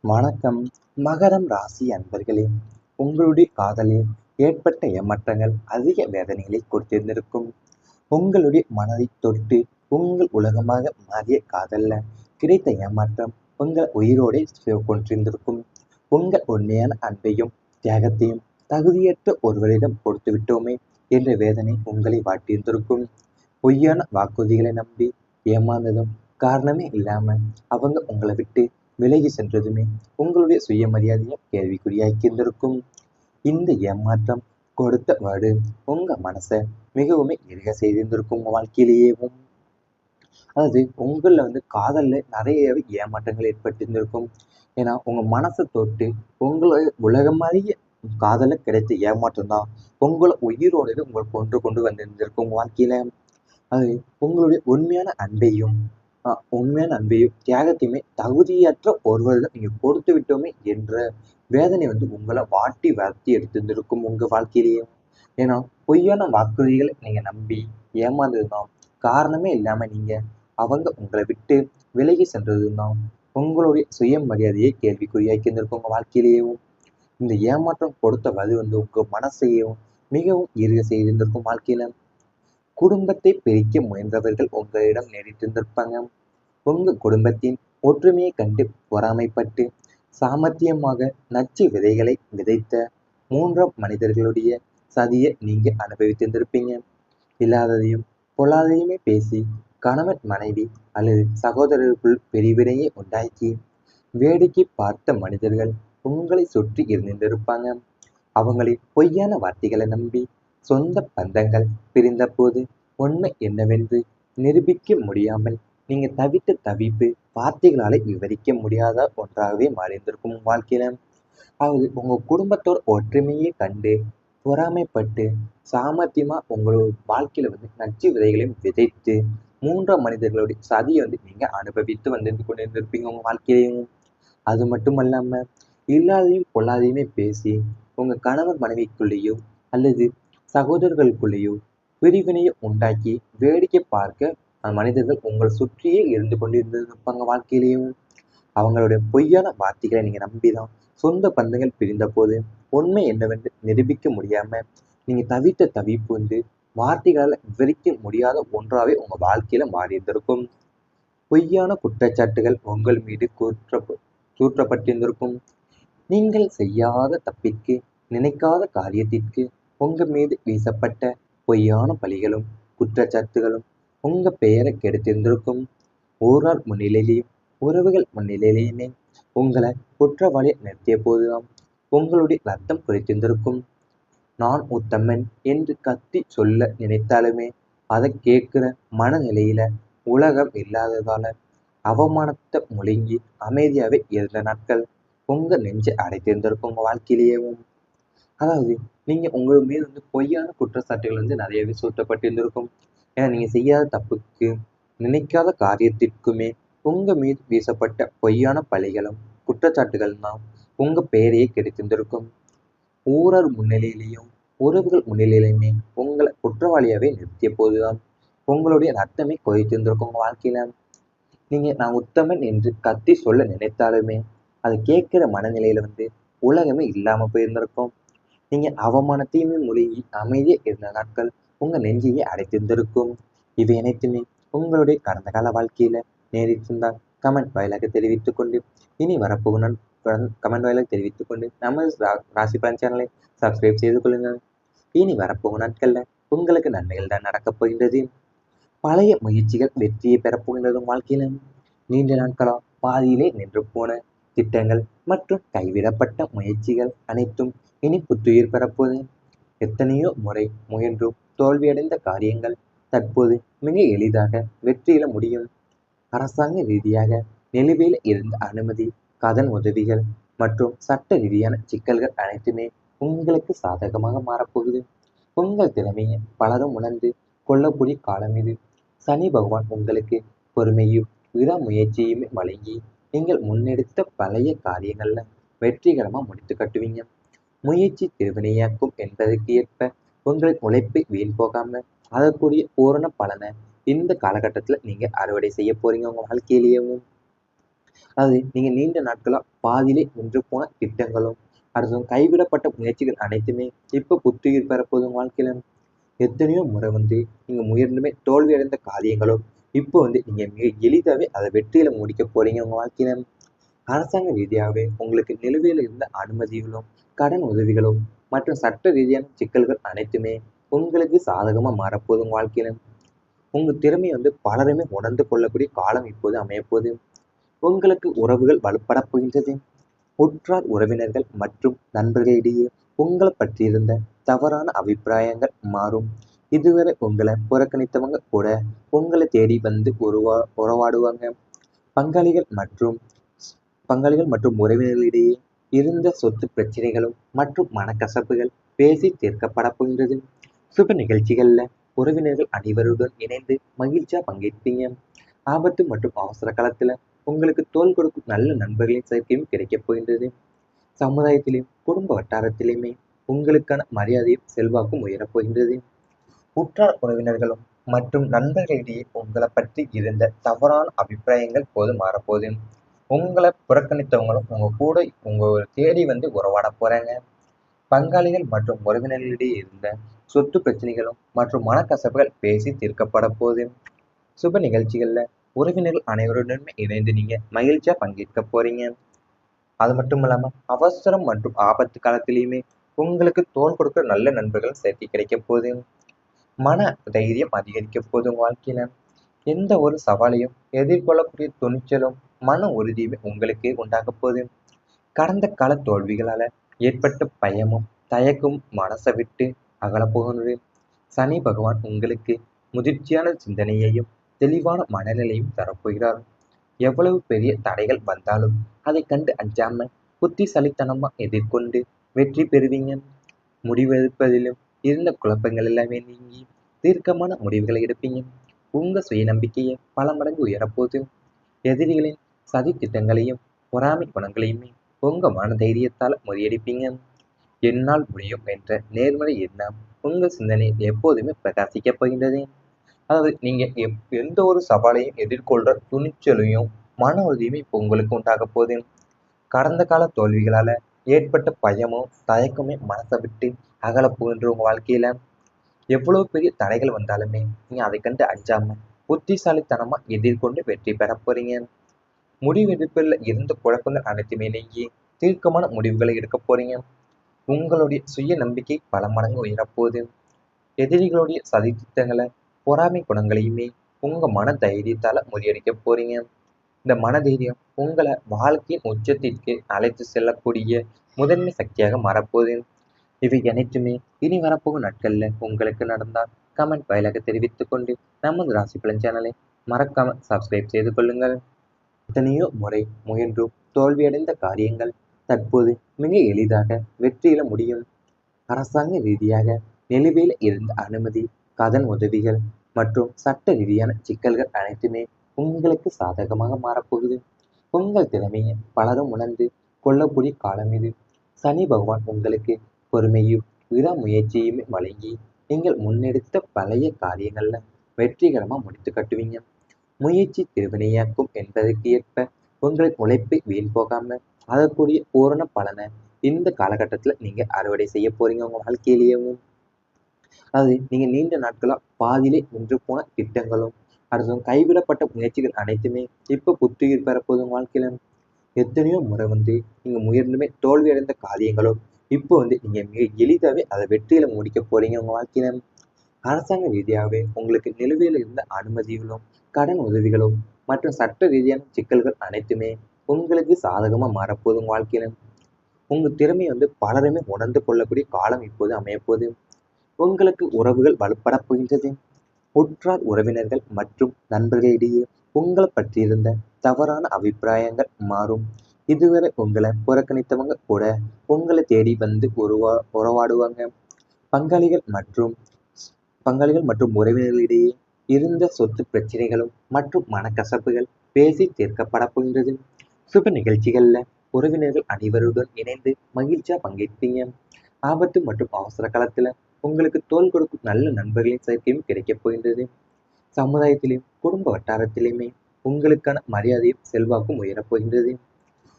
வணக்கம். மகரம் ராசி அன்பர்களே, உங்களுடைய காதலில் ஏற்பட்ட ஏமாற்றங்கள் அதிக வேதனைகளை கொடுத்திருந்திருக்கும். உங்களுடைய மனதை தொட்டு உங்கள் உலகமாக மாறிய காதல்ல கிடைத்த ஏமாற்றம் உங்கள் உயிரோடே கொன்றிருந்திருக்கும். உங்கள் உண்மையான அன்பையும் தியாகத்தையும் தகுதியற்ற ஒருவரிடம் கொடுத்து விட்டோமே என்ற வேதனை உங்களை வாட்டியிருந்திருக்கும். பொய்யான வாக்குறுதிகளை நம்பி ஏமாந்ததும் காரணமே இல்லாம அவங்க உங்களை விட்டு விலகி சென்றதுமே உங்களுடைய சுயமரியாதையை கேள்விக்குறியாக்கியிருந்திருக்கும். இந்த ஏமாற்றம் கொடுத்த வடு உங்க மனசை மிகவும் இருக செய்திருந்திருக்கும். உங்க வாழ்க்கையிலேயேவும் அதாவது உங்களில் காதல்ல நிறையவே ஏமாற்றங்கள் ஏற்பட்டிருந்திருக்கும். ஏன்னா உங்க மனசை தொட்டு உங்களை உலகம் அறிய காதல கிடைத்த ஏமாற்றம் தான் உங்களை உயிரோடு உங்களை கொண்டு கொண்டு வந்திருந்திருக்கும் உங்க வாழ்க்கையில. அது உங்களுடைய உண்மையான அன்பையும் தியாகத்தையுமே தகுதியற்ற ஒருவரிடம் நீங்க கொடுத்து விட்டோமே என்ற வேதனை உங்களை வாட்டி வறுத்தி எடுத்திருந்திருக்கும் உங்க வாழ்க்கையிலேயும். ஏன்னா பொய்யான வாக்குறுதிகளை நீங்க நம்பி ஏமாந்ததுதான் காரணமே இல்லாம அவங்க உங்களை விட்டு விலகி சென்றதுதான் உங்களுடைய சுயமரியாதையை கேள்விக்குறியாக்கி இருந்திருக்கும் உங்க வாழ்க்கையிலேயும். இந்த ஏமாற்றம் கொடுத்த வலு உங்க மனசையும் மிகவும் இறுக செய்திருந்திருக்கும் வாழ்க்கையில. குடும்பத்தை பிரிக்க முயன்றவர்கள் உங்களிடம் நேரிட்டிருந்திருப்பாங்க. உங்க குடும்பத்தின் ஒற்றுமையை கண்டு பொறாமைப்பட்டு சாமர்த்தியமாக நச்சு விதைகளை விதைத்த மூன்றாம் மனிதர்களுடைய சதியை நீங்க அனுபவித்திருந்திருப்பீங்க. இல்லாததையும் பொல்லாததையுமே பேசி கணவன் மனைவி அல்லது சகோதரருக்குள் பிரிவினையை உண்டாக்கி வேடிக்கை பார்த்த மனிதர்கள் உங்களை சுற்றி இருந்திருப்பாங்க. அவங்களின் பொய்யான வார்த்தைகளை நம்பி சொந்த பந்தங்கள் பிரிந்த போது உண்மை என்னவென்று நிரூபிக்க முடியாமல் நீங்க தவித்த தவிப்பு வார்த்தைகளால விவரிக்க முடியாத ஒன்றாகவே மாறியிருந்திருக்கும் வாழ்க்கையில. அதாவது உங்க குடும்பத்தோட ஒற்றுமையை கண்டு பொறாமைப்பட்டு சாமர்த்தியமா உங்களோட வாழ்க்கையில நச்சு விதைகளையும் விதைத்து மூன்றாம் மனிதர்களுடைய சதியை நீங்க அனுபவித்து கொண்டிருந்திருப்பீங்க உங்க வாழ்க்கையிலையும். அது மட்டும் அல்லாம இல்லாதையும் பொல்லாதையுமே பேசி உங்க கணவன் மனைவிக்குள்ளேயோ அல்லது சகோதரர்களுக்குள்ளேயோ பிரிவினையை உண்டாக்கி வேடிக்கை பார்க்க மனிதர்கள் உங்களை சுற்றியே இருந்து கொண்டிருந்திருப்பாங்க வாழ்க்கையிலேயும். அவங்களுடைய பொய்யான வார்த்தைகளை நீங்க நம்பிதான் சொந்த பந்தங்கள் பிரிந்த போது உண்மை என்னவென்று நிரூபிக்க முடியாம நீங்க தவித்த தவிப்பு வார்த்தைகளால் விவரிக்க முடியாத ஒன்றாவே உங்க வாழ்க்கையில மாறி இருந்திருக்கும். பொய்யான குற்றச்சாட்டுகள் உங்கள் மீது கூற்றப்பட்டிருந்திருக்கும். நீங்கள் செய்யாத தப்பிற்கு நினைக்காத காரியத்திற்கு உங்க மீது வீசப்பட்ட பொய்யான பழிகளும் குற்றச்சாட்டுகளும் உங்க பெயரை கெடுத்திருந்திருக்கும். ஊரார் முன்னிலையிலையும் உறவுகள் முன்னிலையிலையுமே உங்களை குற்றவாளியை நிறுத்திய போதுதான் உங்களுடைய ரத்தம் குறைத்திருந்திருக்கும். நான் உத்தமன் என்று கத்தி சொல்ல நினைத்தாலுமே அதை கேட்கிற மனநிலையில உலகம் இல்லாததால அவமானத்தை முழுங்கி அமைதியாவே இருந்த நாட்கள் உங்க நெஞ்சை அடைத்திருந்திருக்கும் உங்க வாழ்க்கையிலேயும். அதாவது நீங்க உங்கள் மீது பொய்யான குற்றச்சாட்டுகள் நிறையவே சூட்டப்பட்டிருந்திருக்கும். ஏன்னா நீங்க செய்யாத தப்புக்கு நினைக்காத காரியத்திற்குமே உங்க மீது வீசப்பட்ட பொய்யான பழிகளும் குற்றச்சாட்டுகள் தான் உங்க பெயரையே கெடுத்திருந்திருக்கும். ஊரர் முன்னிலையிலையும் உறவுகள் முன்னிலையிலுமே உங்களை குற்றவாளியாவே நிறுத்திய போதுதான் உங்களுடைய ரத்தமே கொதித்திருந்திருக்கும் உங்க வாழ்க்கையில. நீங்க நான் உத்தமன் என்று கத்தி சொல்ல நினைத்தாலுமே அதை கேட்கிற மனநிலையில உலகமே இல்லாம போயிருந்திருக்கும். நீங்க அவமானத்தையுமே முழுகி அமைதியே இருந்த நாட்கள் உங்க நெஞ்சையே அடைத்திருந்திருக்கும். இவை அனைத்துமே உங்களுடைய கடந்த கால வாழ்க்கையில நேரிட்டிருந்தால் கமெண்ட் வாயிலாக தெரிவித்துக் கொண்டு இனி வரப்போகும் கமெண்ட் வாயிலாக தெரிவித்துக் கொண்டு நம்ம ராசி பலன் சேனலை சப்ஸ்கிரைப் செய்து கொள்ளுங்கள். இனி வரப்போகும் நாட்கள்ல உங்களுக்கு நன்மைகள் தான் நடக்கப் போகின்றது. பழைய முயற்சிகள் வெற்றியை பெறப்போகின்றதும் வாழ்க்கையில. நீண்ட நாட்களா பாதியிலே நின்று போன திட்டங்கள் மற்றும் கைவிடப்பட்ட முயற்சிகள் அனைத்தும் இனி புத்துயிர் பெறப்போது. எத்தனையோ முறை முயன்றும் தோல்வியடைந்த காரியங்கள் தற்போது மிக எளிதாக வெற்றியில முடியும். அரசாங்க ரீதியாக நிலுவையில் இருந்த அனுமதி, கடன் உதவிகள் மற்றும் சட்ட ரீதியான சிக்கல்கள் அனைத்துமே உங்களுக்கு சாதகமாக மாறப்போகுது. உங்கள் திறமையை பலரும் உணர்ந்து கொள்ளக்கூடிய காலம் இது. சனி பகவான் உங்களுக்கு பொறுமையும் விடாமுயற்சியுமே வழங்கி நீங்கள் முன்னெடுத்த பழைய காரியங்கள்ல வெற்றிகரமா முடித்து கட்டுவீங்க. முயற்சி திருவினையாக்கும் என்பதற்கு ஏற்ப உங்கள் உழைப்பை வீண் போகாம அதற்குரிய பூரண பலனை இந்த காலகட்டத்துல நீங்க அறுவடை செய்ய போறீங்க உங்க வாழ்க்கையிலேயும். அதாவது நீங்க நீண்ட நாட்களா பாதியிலே நின்று போன திட்டங்களும், அடுத்தது கைவிடப்பட்ட முயற்சிகள் அனைத்துமே இப்ப புத்துயிர் பெறப்போகுது உங்க வாழ்க்கையில. எத்தனையோ முறை நீங்க முயன்றுமே தோல்வியடைந்த காரியங்களும், இப்போ நீங்க மிக எளிதாவே அதை வெற்றியில முடிக்க போறீங்க உங்க வாழ்க்கையில. அரசாங்க ரீதியாகவே உங்களுக்கு நிலுவையில் இருந்த அனுமதிகளும், கடன் உதவிகளும் மற்றும் சட்ட ரீதியான சிக்கல்கள் அனைத்துமே உங்களுக்கு சாதகமா மாறப்போகுது உங்க வாழ்க்கையில. உங்க திறமை பலருமே உணர்ந்து கொள்ளக்கூடிய காலம் இப்போது அமையப்போகுது. உங்களுக்கு உறவுகள் வலுப்படப் போகின்றது. உற்றார் உறவினர்கள் மற்றும் நண்பர்களிடையே உங்களை பற்றியிருந்த தவறான அபிப்பிராயங்கள் மாறும். இதுவரை உங்களை புறக்கணித்தவங்க கூட உங்களை தேடி உறவாடுவாங்க. பங்காளிகள் மற்றும் பங்காளிகள் மற்றும் உறவினர்களிடையே இருந்த சொத்து பிரச்சனைகளும் மற்றும் மனக்கசப்புகள் பேசி தீர்க்கப்பட போகின்றது. சுப நிகழ்ச்சிகள்ல உறவினர்கள் அனைவருடன் இணைந்து மகிழ்ச்சியா பங்கேற்பீங்க. ஆபத்து மற்றும் அவசர காலத்துல உங்களுக்கு தோள் கொடுக்கும் நல்ல நண்பர்களின் சேர்க்கையும் கிடைக்கப் போகின்றது. சமுதாயத்திலும் குடும்ப வட்டாரத்திலுமே உங்களுக்கான மரியாதையும் செல்வாக்கும் உயரப் போகின்றது. உற்றார் உறவினர்களும் மற்றும் நண்பர்களிடையே உங்களை பற்றி இருந்த தவறான அபிப்பிராயங்கள் போது மாறப்போகுது. உங்களை புறக்கணித்தவங்களும் உங்க கூட தேடி உறவாட போறாங்க. பங்காளிகள் மற்றும் உறவினர்களிடையே இருந்த சொத்து பிரச்சனைகளும் மற்றும் மனக்கசப்புகள் பேசி தீர்க்கப்பட போகுது. சுப நிகழ்ச்சிகள்ல உறவினர்கள் அனைவருடனுமே இணைந்து நீங்க மகிழ்ச்சியா பங்கேற்க போறீங்க. அது மட்டும் இல்லாம அவசரம் மற்றும் ஆபத்து காலத்திலையுமே உங்களுக்கு தோள் கொடுக்கிற நல்ல நண்பர்கள் சேர்க்கை கிடைக்க போகுது. மன தைரியம் அதிகரிக்க போகுது உங்க வாழ்க்கையில. எந்த ஒரு சவாலையும் எதிர்கொள்ளக்கூடிய துணிச்சலும் மன உறுதியுமே உங்களுக்கு உண்டாக போகுது. கடந்த கால தோல்விகளால ஏற்பட்ட பயமும் தயக்கமும் மனசை விட்டு அகலப் போகின்றது. சனி பகவான் உங்களுக்கு முதிர்ச்சியான சிந்தனையையும் தெளிவான மனநிலையும் தரப்போகிறார். எவ்வளவு பெரிய தடைகள் வந்தாலும் அதை கண்டு அஞ்சாம புத்திசாலித்தனமா எதிர்கொண்டு வெற்றி பெறுவீங்க. முடிவெடுப்பதிலும் இருந்த குழப்பங்கள் எல்லாமே நீங்கி தீர்க்கமான முடிவுகளை எடுப்பீங்க. உங்க சுயநம்பிக்கையை பல மடங்கு உயரப்போகுது. எதிரிகளின் சதி திட்டங்களையும் பொறாமை குணங்களையுமே உங்க மன தைரியத்தால முறியடிப்பீங்க. என்னால் முடியும் என்ற நேர்மறை எண்ணம் உங்க சிந்தனையில் எப்போதுமே பிரகாசிக்கப் போகின்றது. அதாவது நீங்க எந்த ஒரு சவாலையும் எதிர்கொள்ற துணிச்சலையும் மன உறுதியுமே இப்போ உங்களுக்கு உண்டாக போகுது. கடந்த கால தோல்விகளால ஏற்பட்ட பயமும் தயக்கமே மனசை விட்டு அகலப் போகின்ற உங்க வாழ்க்கையில எவ்வளவு பெரிய தடைகள் வந்தாலுமே நீங்க அதை கண்டு அஞ்சாம புத்திசாலித்தனமா எதிர்கொண்டு வெற்றி பெற போறீங்க. முடிவெடுப்பில் இருந்த குழப்பங்கள் அனைத்துமே நீங்கி தீர்க்கமான முடிவுகளை எடுக்க போறீங்க. உங்களுடைய சுய நம்பிக்கை பல மடங்கு உயரப்போகுது. எதிரிகளுடைய சதி திட்டங்களை பொறாமை குணங்களையுமே உங்க மன தைரியத்தால முறியடிக்க போறீங்க. இந்த மனதைரியம் உங்களை வாழ்க்கையின் உச்சத்திற்கு அழைத்து செல்லக்கூடிய முதன்மை சக்தியாக மாறப்போகுது. இவை அனைத்துமே இனி வரப்போகும் நாட்கள்ல உங்களுக்கு நடந்தால் கமெண்ட் வாயிலாக தெரிவித்துக் கொண்டு நமது ராசி பலன் சேனலை மறக்காம சப்ஸ்கிரைப் செய்து கொள்ளுங்கள். எத்தனையோ முறை முயன்றும் தோல்வியடைந்த காரியங்கள் தற்போது மிக எளிதாக வெற்றியில முடியும். அரசாங்க ரீதியாக நிலுவையில் இருந்த அனுமதி, கடன் உதவிகள் மற்றும் சட்ட ரீதியான சிக்கல்கள் அனைத்துமே உங்களுக்கு சாதகமாக மாறப்போகுது. உங்கள் திறமையை பலரும் உணர்ந்து கொள்ளக்கூடிய காலம் இது. சனி பகவான் உங்களுக்கு பொறுமையும் விடாமுயற்சியுமே வழங்கி நீங்கள் முன்னெடுத்த பழைய காரியங்கள்ல வெற்றிகரமா முடித்து கட்டுவீங்க. முயற்சி திருவினையாக்கும் என்பதற்கு ஏற்ப உங்கள் உழைப்பை வீண் போகாம அதற்குரிய பூரண பலனை இந்த காலகட்டத்துல நீங்க அறுவடை செய்ய போறீங்க உங்க வாழ்க்கையிலேயும். அதாவது நீங்க நீண்ட நாட்களா பாதியிலே நின்று போன திட்டங்களும், அடுத்தது கைவிடப்பட்ட முயற்சிகள் அனைத்துமே இப்ப புத்துயிர் பெறப்போகுது உங்க வாழ்க்கையில. எத்தனையோ முறை நீங்க முயன்றுமே தோல்வியடைந்த காரியங்களும் இப்போ நீங்க மிக எளிதாவே அதை வெற்றியில முடிக்க போறீங்க உங்க வாழ்க்கையில. அரசாங்க ரீதியாகவே உங்களுக்கு நிலுவையில் இருந்த அனுமதிகளும், கடன் உதவிகளும் மற்றும் சட்ட ரீதியான சிக்கல்கள் அனைத்துமே உங்களுக்கு சாதகமா மாறப்போகுது உங்க வாழ்க்கையில. உங்க திறமையை பலருமே உணர்ந்து கொள்ளக்கூடிய காலம் இப்போது அமையப்போகுது. உங்களுக்கு உறவுகள் வலுப்படப் போகின்றது. உற்றார் உறவினர்கள் மற்றும் நண்பர்களிடையே உங்களை பற்றியிருந்த தவறான அபிப்பிராயங்கள் மாறும். இதுவரை உங்களை புறக்கணித்தவங்க கூட உங்களை தேடி உறவாடுவாங்க. பங்காளிகள் மற்றும் பங்காளிகள் மற்றும் உறவினர்களிடையே இருந்த சொத்து பிரச்சனைகளும் மற்றும் மனக்கசப்புகள் பேசி தீர்க்கப்பட போகின்றது. சுப நிகழ்ச்சிகள்ல உறவினர்கள் அனைவருடன் இணைந்து மகிழ்ச்சியா பங்கேற்பீங்க. ஆபத்து மற்றும் அவசர காலத்துல உங்களுக்கு தோள் கொடுக்கும் நல்ல நண்பர்களின் சேர்க்கையும் கிடைக்கப் போகின்றது. சமுதாயத்திலும் குடும்ப வட்டாரத்திலுமே உங்களுக்கான மரியாதையும் செல்வாக்கும் உயரப் போகின்றது.